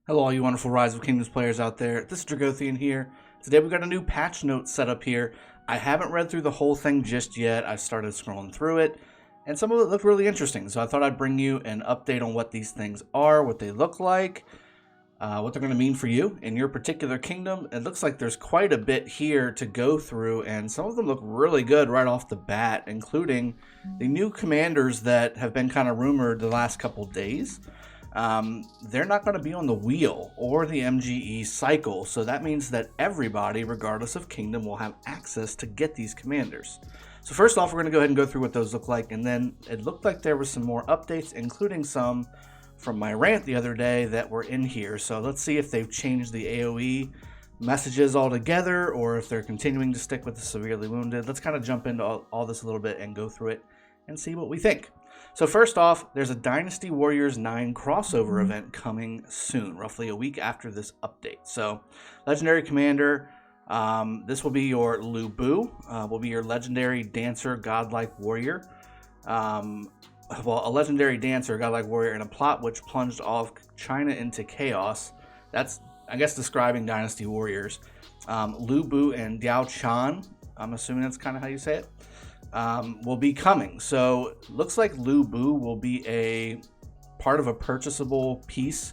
Hello, all you wonderful Rise of Kingdoms players out there. This is Dragothien here. Today we've got a new patch note set up here. I haven't read through the whole thing just yet. I started scrolling through it, and some of it looked really interesting. So I thought I'd bring you an update on what these things are, what they look like, what they're going to mean for you in your particular kingdom. It looks like there's quite a bit here to go through, and some of them look really good right off the bat, including the new commanders that have been kind of rumored the last couple days. They're not going to be on the wheel or the MGE cycle, so that means that everybody, regardless of kingdom, will have access to get these commanders. So first off, we're going to go ahead and go through what those look like, and then it looked like there were some more updates, including some from my rant the other day that were in here. So let's see if they've changed the AoE messages altogether, or if they're continuing to stick with the severely wounded. Let's kind of jump into all this a little bit and go through it and see what we think. So first off, there's a Dynasty Warriors 9 crossover event coming soon, roughly a week after this update. So, Legendary Commander, this will be your Lu Bu, will be your Legendary Dancer Godlike Warrior. A Legendary Dancer Godlike Warrior in a plot which plunged all of China into chaos. That's, I guess, describing Dynasty Warriors. Lu Bu and Diao Chan, I'm assuming that's kind of how you say it, will be coming. So looks like Lu Bu will be a part of a purchasable piece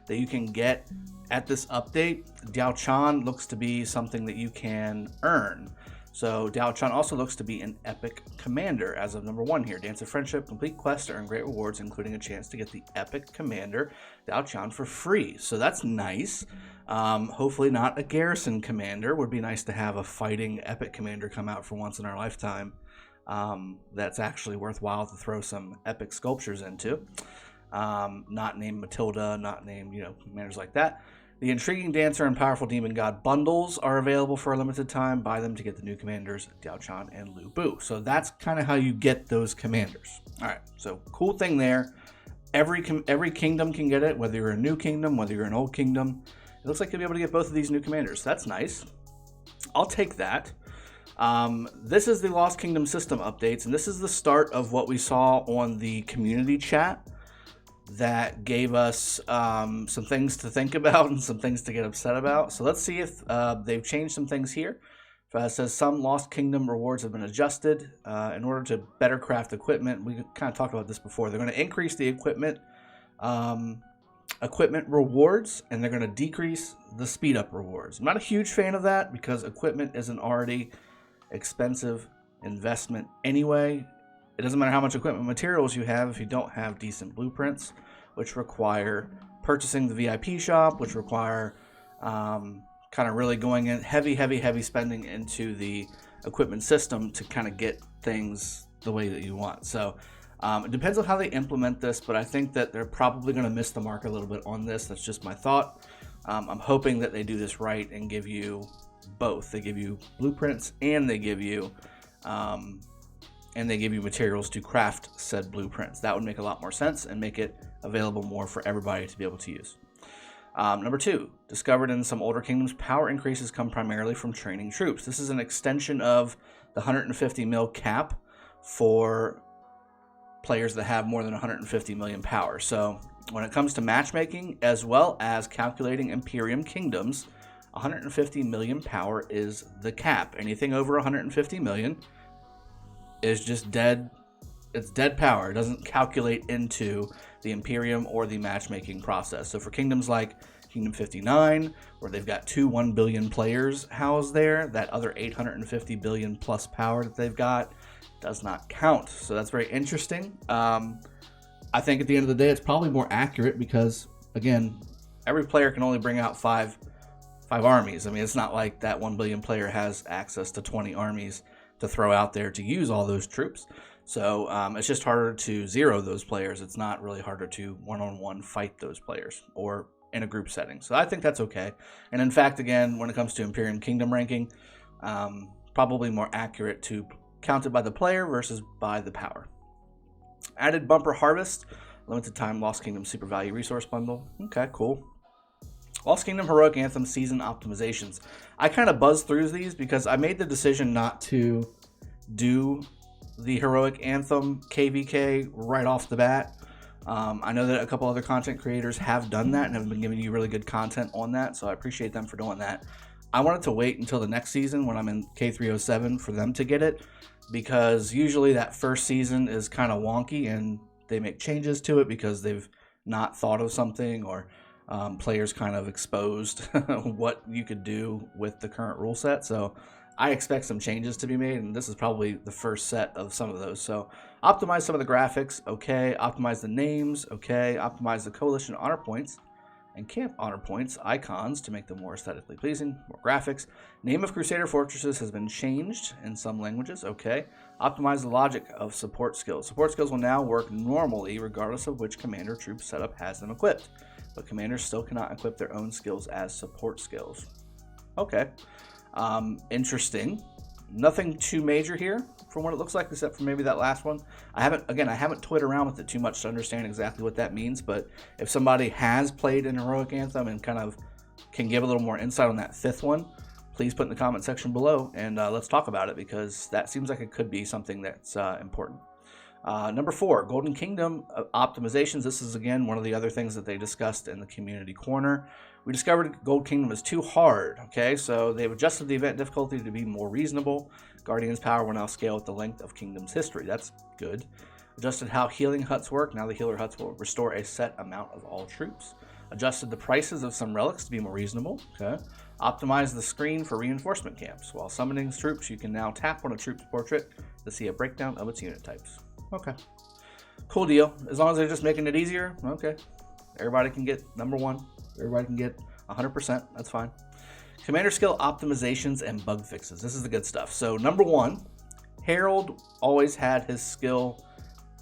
that you can get at this update. Diao Chan looks to be something that you can earn. So Diao Chan also looks to be an epic commander as of number 1 here. Dance of Friendship, complete quest to earn great rewards, including a chance to get the epic commander Diao Chan for free. So that's nice. Hopefully not a garrison commander. Would be nice to have a fighting epic commander come out for once in our lifetime. That's actually worthwhile to throw some epic sculptures into. Not named Matilda, not named, commanders like that. The Intriguing Dancer and Powerful Demon God bundles are available for a limited time. Buy them to get the new commanders, Diao Chan and Lu Bu. So that's kind of how you get those commanders. All right, so cool thing there. Every kingdom can get it, whether you're a new kingdom, whether you're an old kingdom. It looks like you'll be able to get both of these new commanders. That's nice. I'll take that. This is the Lost Kingdom system updates, and this is the start of what we saw on the community chat that gave us some things to think about and some things to get upset about. So let's see if they've changed some things here. It says some Lost Kingdom rewards have been adjusted in order to better craft equipment. We kind of talked about this before. They're going to increase the equipment rewards, and they're going to decrease the speed up rewards. I'm not a huge fan of that because equipment isn't already expensive investment anyway. It doesn't matter how much equipment materials you have if you don't have decent blueprints, which require purchasing the VIP shop, which require kind of really going in heavy spending into the equipment system to kind of get things the way that you want. So it depends on how they implement this, but I think that they're probably going to miss the mark a little bit on this. That's just my thought. I'm hoping that they do this right and give you both. They give you blueprints and they give you materials to craft said blueprints. That would make a lot more sense and make it available more for everybody to be able to use. Number 2, discovered in some older kingdoms, power increases come primarily from training troops. This is an extension of the 150 mil cap for players that have more than 150 million power. So when it comes to matchmaking as well as calculating Imperium kingdoms, 150 million power is the cap. Anything over 150 million is just dead. It's dead power. It doesn't calculate into the Imperium or the matchmaking process. So for kingdoms like Kingdom 59, where they've got 1 billion players housed there, that other 850 billion plus power that they've got does not count. So that's very interesting. I think at the end of the day, it's probably more accurate because, again, every player can only bring out five armies. I mean, it's not like that 1 billion player has access to 20 armies to throw out there to use all those troops. So it's just harder to zero those players. It's not really harder to one-on-one fight those players or in a group setting. So I think that's okay. And in fact, again, when it comes to Imperium Kingdom ranking, probably more accurate to count it by the player versus by the power. Added bumper harvest, limited time Lost Kingdom super value resource bundle. Okay, cool. Lost Kingdom Heroic Anthem season optimizations. I kind of buzzed through these because I made the decision not to do the Heroic Anthem KVK right off the bat. I know that a couple other content creators have done that and have been giving you really good content on that, so I appreciate them for doing that. I wanted to wait until the next season when I'm in K307 for them to get it, because usually that first season is kind of wonky and they make changes to it because they've not thought of something, or players kind of exposed what you could do with the current rule set. So I expect some changes to be made, and this is probably the first set of some of those. So optimize some of the graphics, okay. Optimize the names, okay. Optimize the coalition honor points and camp honor points icons to make them more aesthetically pleasing, more graphics. Name of Crusader Fortresses has been changed in some languages, okay. Optimize the logic of support skills. Support skills will now work normally regardless of which commander troop setup has them equipped, but commanders still cannot equip their own skills as support skills. Okay, interesting. Nothing too major here from what it looks like, except for maybe that last one. I haven't toyed around with it too much to understand exactly what that means, but if somebody has played in Heroic Anthem and kind of can give a little more insight on that fifth one, please put in the comment section below, and let's talk about it, because that seems like it could be something that's important. Number 4, Golden Kingdom optimizations. This is, again, one of the other things that they discussed in the community corner. We discovered Gold Kingdom is too hard, okay? So they've adjusted the event difficulty to be more reasonable. Guardian's power will now scale with the length of Kingdom's history. That's good. Adjusted how healing huts work. Now the healer huts will restore a set amount of all troops. Adjusted the prices of some relics to be more reasonable, okay? Optimize the screen for reinforcement camps. While summoning troops, you can now tap on a troop's portrait to see a breakdown of its unit types. Okay, cool deal. As long as they're just making it easier, okay. Everybody can get number 1. Everybody can get 100%. That's fine. Commander skill optimizations and bug fixes. This is the good stuff. So number 1, Herald always had his skill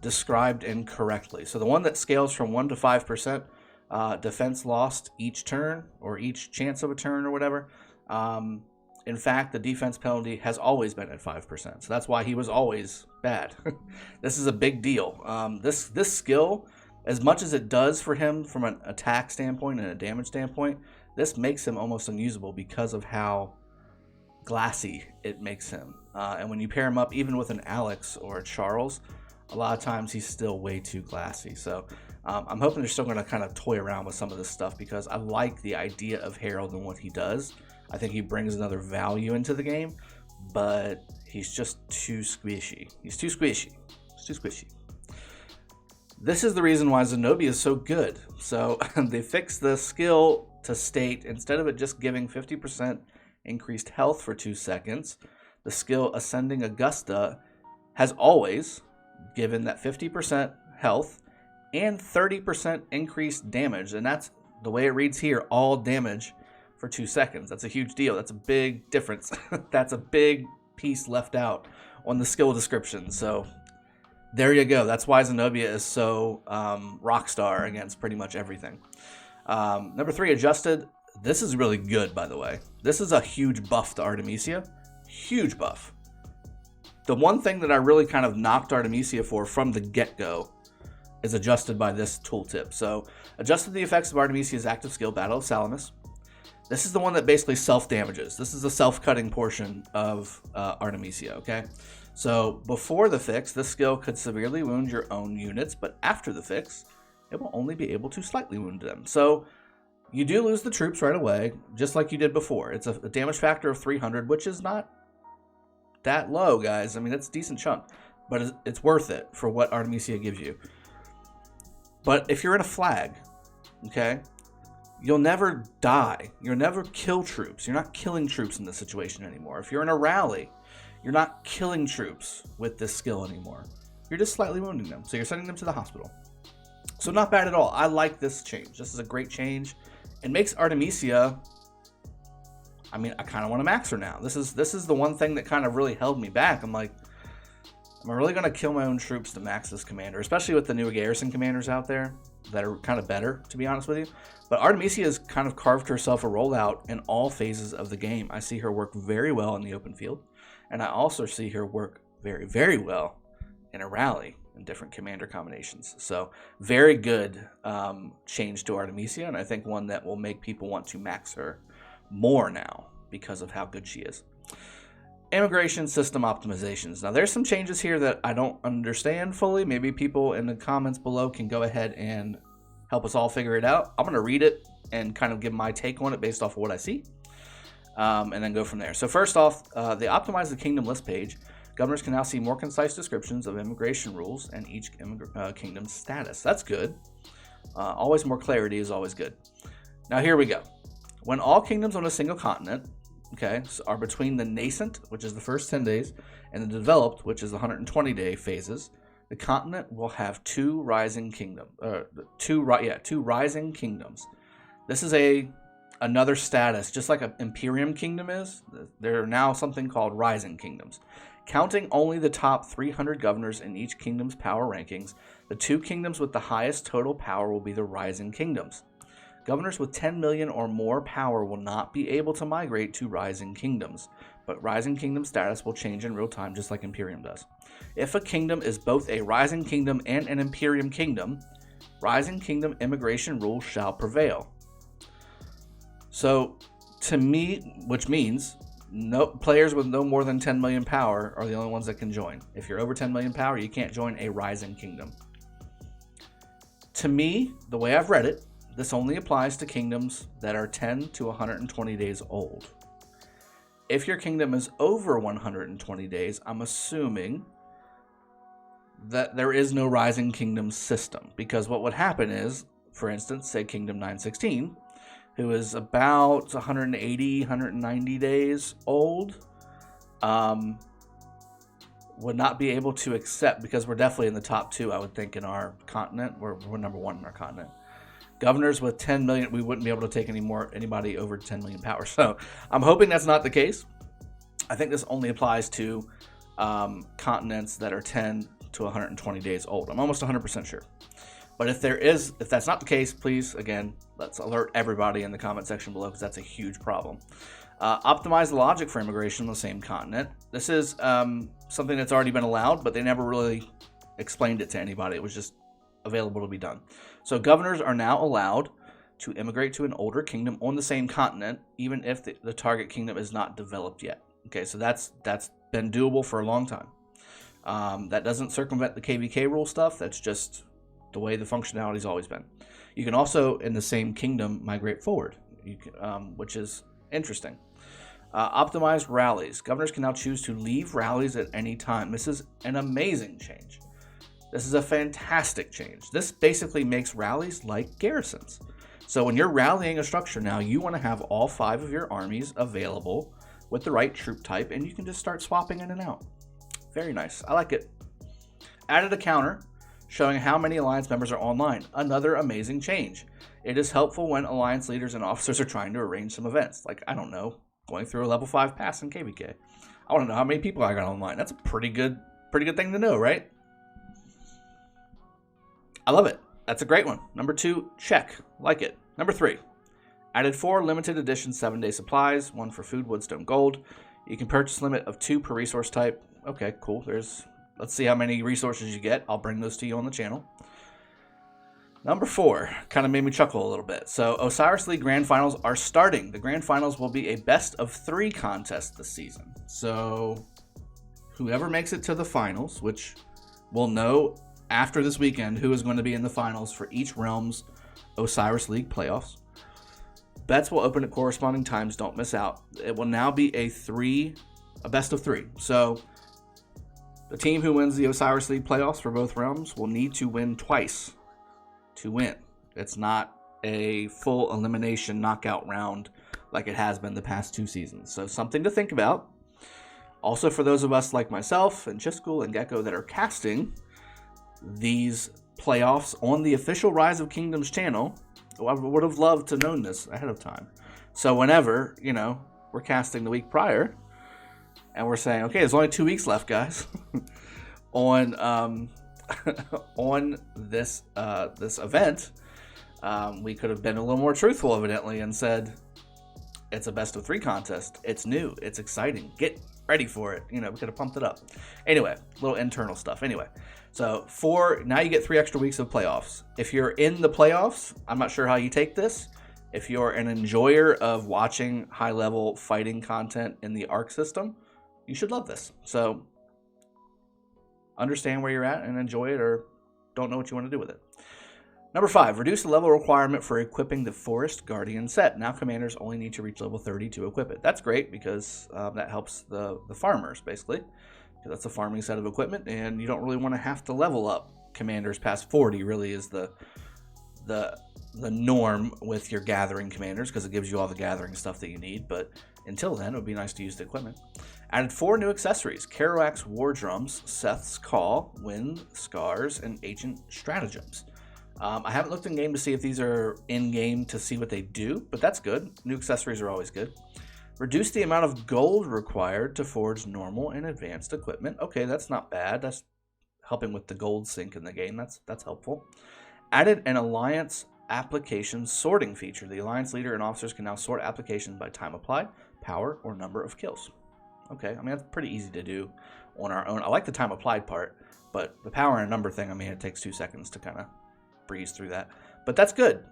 described incorrectly. So the one that scales from 1 to 5%, defense lost each turn, or each chance of a turn, or whatever. In fact, the defense penalty has always been at 5%. So that's why he was always bad. This is a big deal. This skill, as much as it does for him from an attack standpoint and a damage standpoint, this makes him almost unusable because of how glassy it makes him. And when you pair him up even with an Alex or a Charles, a lot of times he's still way too glassy. So I'm hoping they're still going to kind of toy around with some of this stuff, because I like the idea of Herald and what he does. I think he brings another value into the game, but he's just too squishy. He's too squishy. He's too squishy. This is the reason why Zenobia is so good. So they fixed the skill to state, instead of it just giving 50% increased health for 2 seconds, the skill Ascending Augusta has always given that 50% health and 30% increased damage. And that's the way it reads here, all damage for 2 seconds. That's a huge deal. That's a big difference. That's a big piece left out on the skill description. So there you go. That's why Zenobia is so rockstar against pretty much everything. Number 3, adjusted. This is really good, by the way. This is a huge buff to Artemisia. Huge buff. The one thing that I really kind of knocked Artemisia for from the get-go is adjusted by this tooltip. So adjusted the effects of Artemisia's active skill, Battle of Salamis. This is the one that basically self-damages. This is the self-cutting portion of Artemisia, okay? So before the fix, this skill could severely wound your own units, but after the fix, it will only be able to slightly wound them. So you do lose the troops right away, just like you did before. It's a damage factor of 300, which is not that low, guys. I mean, that's a decent chunk, but it's worth it for what Artemisia gives you. But if you're in a flag, okay, you'll never die. You'll never kill troops. You're not killing troops in this situation anymore. If you're in a rally, you're not killing troops with this skill anymore. You're just slightly wounding them. So you're sending them to the hospital. So not bad at all. I like this change. This is a great change. It makes Artemisia, I mean, I kind of want to max her now. This is the one thing that kind of really held me back. I'm like, am I really going to kill my own troops to max this commander? Especially with the new garrison commanders out there that are kind of better, to be honest with you. But Artemisia has kind of carved herself a rollout in all phases of the game. I see her work very well in the open field. And I also see her work very, very well in a rally in different commander combinations. So very good change to Artemisia, and I think one that will make people want to max her more now because of how good she is. Immigration system optimizations. Now, there's some changes here that I don't understand fully. Maybe people in the comments below can go ahead and help us all figure it out. I'm going to read it and kind of give my take on it based off of what I see, and then go from there. So first off, they optimized the kingdom list page. Governors can now see more concise descriptions of immigration rules and each kingdom's status. That's good. Always more clarity is always good. Now here we go. When all kingdoms on a single continent, are between the nascent, which is the first 10 days, and the developed, which is the 120-day phases, the continent will have two rising kingdoms. Two rising kingdoms. This is another status, just like an Imperium kingdom is. There are now something called rising kingdoms. Counting only the top 300 governors in each kingdom's power rankings, the two kingdoms with the highest total power will be the rising kingdoms. Governors with 10 million or more power will not be able to migrate to rising kingdoms, but rising kingdom status will change in real time just like Imperium does. If a kingdom is both a rising kingdom and an Imperium kingdom, rising kingdom immigration rules shall prevail. So, to me, which means no players with no more than 10 million power are the only ones that can join. If you're over 10 million power, you can't join a rising kingdom. To me, the way I've read it, this only applies to kingdoms that are 10 to 120 days old. If your kingdom is over 120 days, I'm assuming that there is no rising kingdom system. Because what would happen is, for instance, say Kingdom 916, who is about 180, 190 days old, would not be able to accept, because we're definitely in the top 2, I would think, in our continent. We're number 1 in our continent. Governors with 10 million, we wouldn't be able to take anybody over 10 million power. So I'm hoping that's not the case. I think this only applies to continents that are 10 to 120 days old. I'm almost 100% sure. But if that's not the case, please, again, let's alert everybody in the comment section below, because that's a huge problem. Optimize the logic for immigration on the same continent. This is something that's already been allowed, but they never really explained it to anybody. It was just available to be done. So governors are now allowed to immigrate to an older kingdom on the same continent, even if the target kingdom is not developed yet. Okay, so that's been doable for a long time. That doesn't circumvent the KVK rule stuff. That's just the way the functionality's always been. You can also, in the same kingdom, migrate forward, which is interesting. Optimize rallies. Governors can now choose to leave rallies at any time. This is an amazing change. This is a fantastic change. This basically makes rallies like garrisons. So when you're rallying a structure now, you want to have all 5 of your armies available with the right troop type, and you can just start swapping in and out. Very nice. I like it. Added a counter showing how many Alliance members are online. Another amazing change. It is helpful when Alliance leaders and officers are trying to arrange some events. Like, I don't know, going through a level 5 pass in KVK. I want to know how many people I got online. That's a pretty good thing to know, right? I love it. That's a great one. Number 2, check. Like it. Number 3, added 4 limited edition 7-day supplies, 1 for food, wood, stone, gold. You can purchase limit of 2 per resource type. Okay, cool. Let's see how many resources you get. I'll bring those to you on the channel. Number 4 kind of made me chuckle a little bit. So Osiris League Grand Finals are starting. The Grand Finals will be a best of 3 contest this season. So whoever makes it to the finals, which we'll know after this weekend who is going to be in the finals for each realm's Osiris League playoffs. Bets will open at corresponding times. Don't miss out. It will now be a best of 3. So the team who wins the Osiris League playoffs for both realms will need to win twice to win. It's not a full elimination knockout round like it has been the past 2 seasons. So something to think about. Also, for those of us like myself and Chiscool and Gecko that are casting these playoffs on the official Rise of Kingdoms channel, I would have loved to known this ahead of time. So whenever, we're casting the week prior and we're saying, okay, there's only 2 weeks left, guys, on on this event, we could have been a little more truthful, evidently, and said it's a best of 3 contest. It's new. It's exciting. Get ready for it. We could have pumped it up. Anyway, little internal stuff. Anyway, so now you get 3 extra weeks of playoffs. If you're in the playoffs, I'm not sure how you take this. If you're an enjoyer of watching high-level fighting content in the ARC system, you should love this. So understand where you're at and enjoy it, or don't know what you want to do with it. Number 5, reduce the level requirement for equipping the Forest Guardian set. Now commanders only need to reach level 30 to equip it. That's great because that helps the farmers, basically. Because that's a farming set of equipment, and you don't really want to have to level up commanders past 40, really is the norm with your gathering commanders, because it gives you all the gathering stuff that you need. But until then, it would be nice to use the equipment. Added 4 new accessories: Kerouac's War Drums, Seth's Call, Wind, Scars, and Ancient Stratagems. I haven't looked in game to see if these are in game to see what they do, but that's good. New accessories are always good. Reduce the amount of gold required to forge normal and advanced equipment. Okay, that's not bad. That's helping with the gold sink in the game. That's helpful. Added an alliance application sorting feature. The alliance leader and officers can now sort applications by time applied, power, or number of kills. Okay, I mean, that's pretty easy to do on our own. I like the time applied part, but the power and number thing, I mean, it takes 2 seconds to kind of breeze through that. But that's good.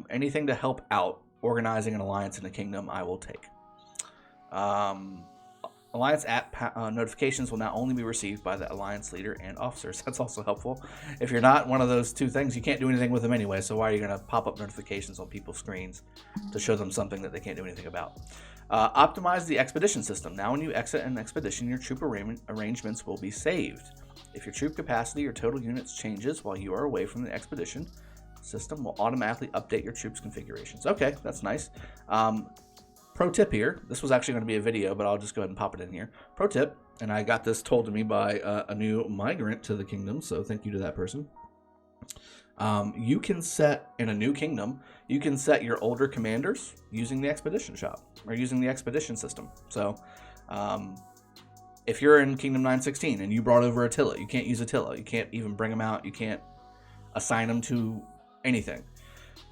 Anything to help out organizing an alliance in the kingdom, I will take. Alliance app notifications will now only be received by the alliance leader and officers. That's also helpful. If you're not one of those 2 things, you can't do anything with them anyway, so why are you going to pop up notifications on people's screens to show them something that they can't do anything about? Optimize the expedition system. Now when you exit an expedition, your troop arrangements will be saved. If your troop capacity or total units changes while you are away from the expedition, the system will automatically update your troops' configurations. Okay, that's nice. Pro tip here. This was actually going to be a video, but I'll just go ahead and pop it in here. Pro tip, and I got this told to me by a new migrant to the kingdom, so thank you to that person. You can set, in a new kingdom, you can set your older commanders using the expedition shop, or using the expedition system. So, if you're in Kingdom 916 and you brought over Attila, you can't use Attila. You can't even bring him out. You can't assign him to anything.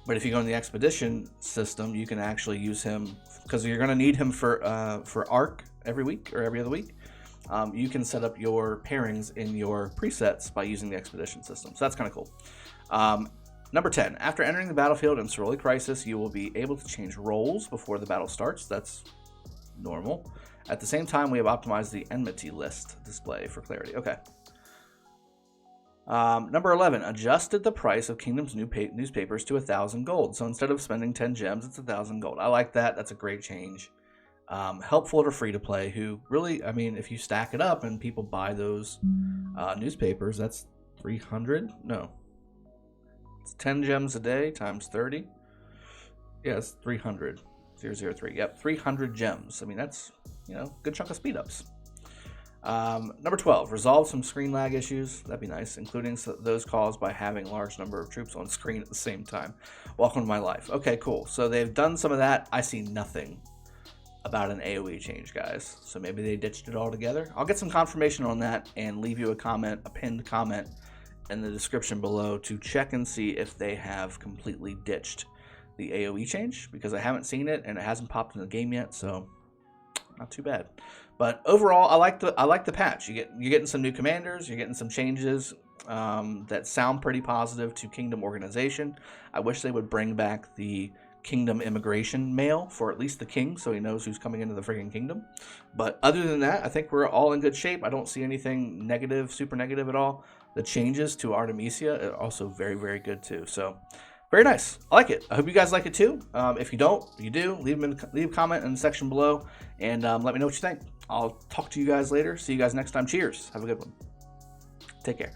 But if you go in the expedition system, you can actually use him, because you're going to need him for ARC every week or every other week. You can set up your pairings in your presets by using the expedition system. So that's kind of cool. Number 10, after entering the battlefield in Soroli Crisis, you will be able to change roles before the battle starts. That's normal. At the same time, we have optimized the enmity list display for clarity. Okay. Number 11, adjusted the price of Kingdom's newspapers to 1,000 gold. So instead of spending 10 gems, it's 1,000 gold. I like that. That's a great change. Helpful to free-to-play, who really, I mean, if you stack it up and people buy those newspapers, that's 300? No. It's 10 gems a day times 30. Yeah, it's 300. 003. Yep, 300 gems. I mean, that's, good chunk of speed-ups. Number 12, resolve some screen lag issues. That'd be nice, including those caused by having a large number of troops on screen at the same time. Welcome to my life. Okay, cool. So they've done some of that. I see nothing about an AoE change, guys. So maybe they ditched it altogether. I'll get some confirmation on that and leave you a pinned comment in the description below to check and see if they have completely ditched the AoE change, because I haven't seen it and it hasn't popped in the game yet, so not too bad. But overall, I like the patch. You're getting some new commanders. You're getting some changes that sound pretty positive to Kingdom organization. I wish they would bring back the Kingdom immigration mail for at least the king, so he knows who's coming into the friggin' kingdom. But other than that, I think we're all in good shape. I don't see anything negative, super negative at all. The changes to Artemisia are also very, very good too. So very nice. I like it. I hope you guys like it too. If you don't, you do, leave a comment in the section below and let me know what you think. I'll talk to you guys later. See you guys next time. Cheers. Have a good one. Take care.